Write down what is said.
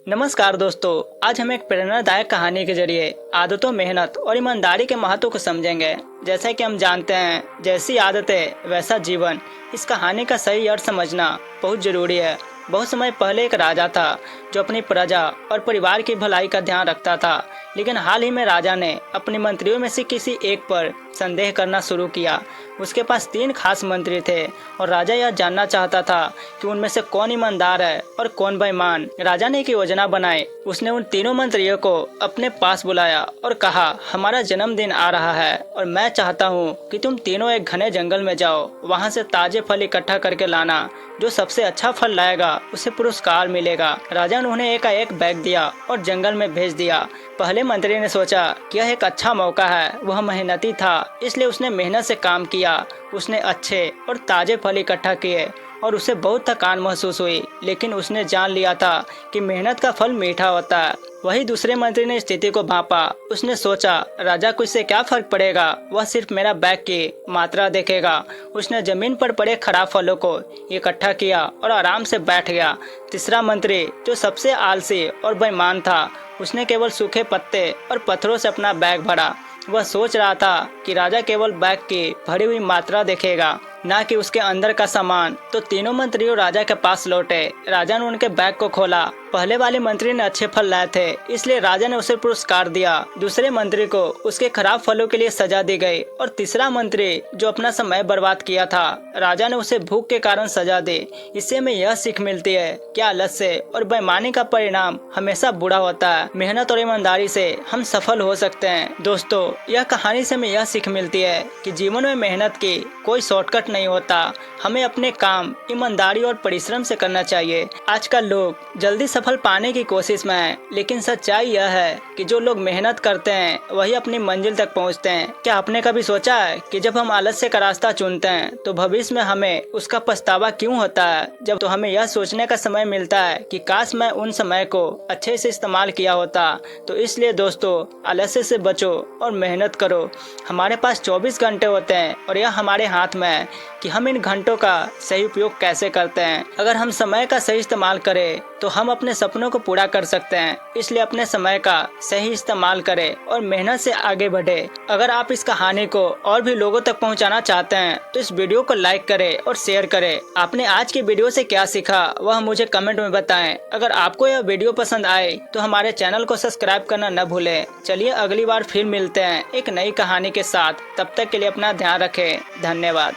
नमस्कार दोस्तों, आज हम एक प्रेरणादायक कहानी के जरिए आदतों, मेहनत और ईमानदारी के महत्व को समझेंगे। जैसा कि हम जानते हैं, जैसी आदतें वैसा जीवन। इस कहानी का सही अर्थ समझना बहुत जरूरी है। बहुत समय पहले एक राजा था जो अपनी प्रजा और परिवार की भलाई का ध्यान रखता था, लेकिन हाल ही में राजा ने अपने मंत्रियों में से किसी एक पर संदेह करना शुरू किया। उसके पास 3 खास मंत्री थे और राजा यह जानना चाहता था कि उनमें से कौन ईमानदार है और कौन बेईमान। राजा ने एक योजना बनाई। उसने उन तीनों मंत्रियों को अपने पास बुलाया और कहा, हमारा जन्मदिन आ रहा है और मैं चाहता हूँ कि तुम तीनों एक घने जंगल में जाओ। वहाँ से ताजे फल इकट्ठा करके लाना। जो सबसे अच्छा फल लाएगा उसे पुरस्कार मिलेगा। राजा ने उन्हें एक बैग दिया और जंगल में भेज दिया। पहले मंत्री ने सोचा कि यह एक अच्छा मौका है। वह मेहनती था, इसलिए उसने मेहनत से काम किया। उसने अच्छे और ताजे फल इकट्ठा किए और उसे बहुत थकान महसूस हुई, लेकिन उसने जान लिया था कि मेहनत का फल मीठा होता है। वही दूसरे मंत्री ने स्थिति को भांपा। उसने सोचा, राजा को इससे क्या फर्क पड़ेगा, वह सिर्फ मेरा बैग की मात्रा देखेगा। उसने जमीन पर पड़े खराब फलों को इकट्ठा किया और आराम से बैठ गया। तीसरा मंत्री, जो सबसे आलसी और बेईमान था, उसने केवल सूखे पत्ते और पत्थरों से अपना बैग भरा। वह सोच रहा था कि राजा केवल बैग की भरी हुई मात्रा देखेगा, ना कि उसके अंदर का सामान। तो तीनों मंत्रियों राजा के पास लौटे। राजा ने उनके बैग को खोला। पहले वाले मंत्री ने अच्छे फल लाए थे, इसलिए राजा ने उसे पुरस्कार दिया। दूसरे मंत्री को उसके खराब फलों के लिए सजा दी गई और तीसरा मंत्री, जो अपना समय बर्बाद किया था, राजा ने उसे भूख के कारण सजा दी। इससे हमें यह सीख मिलती है कि आलस्य और बेईमानी का परिणाम हमेशा बुरा होता है। मेहनत और ईमानदारी से हम सफल हो सकते हैं। दोस्तों, यह कहानी से हमें यह सीख मिलती है कि जीवन में मेहनत की कोई शॉर्टकट नहीं होता। हमें अपने काम ईमानदारी और परिश्रम से करना चाहिए। आजकल लोग जल्दी सफल पाने की कोशिश में हैं, लेकिन सच्चाई यह है कि जो लोग मेहनत करते हैं वही अपनी मंजिल तक पहुंचते हैं। क्या आपने कभी सोचा है कि जब हम आलस्य का रास्ता चुनते हैं तो भविष्य में हमें उसका पछतावा क्यों होता है? जब तो हमें यह सोचने का समय मिलता है कि काश मैं उन समय को अच्छे से इस्तेमाल किया होता। तो इसलिए दोस्तों, आलस्य से बचो और मेहनत करो। हमारे पास 24 घंटे होते हैं और यह हमारे हाथ में है कि हम इन घंटों का सही उपयोग कैसे करते हैं। अगर हम समय का सही इस्तेमाल करें तो हम अपने सपनों को पूरा कर सकते हैं। इसलिए अपने समय का सही इस्तेमाल करें और मेहनत से आगे बढ़े। अगर आप इस कहानी को और भी लोगों तक पहुंचाना चाहते हैं तो इस वीडियो को लाइक करें और शेयर करें। आपने आज की वीडियो से क्या सीखा वह मुझे कमेंट में बताएं। अगर आपको यह वीडियो पसंद आए तो हमारे चैनल को सब्सक्राइब करना न भूलें। चलिए अगली बार फिर मिलते हैं एक नई कहानी के साथ। तब तक के लिए अपना ध्यान रखें। धन्यवाद।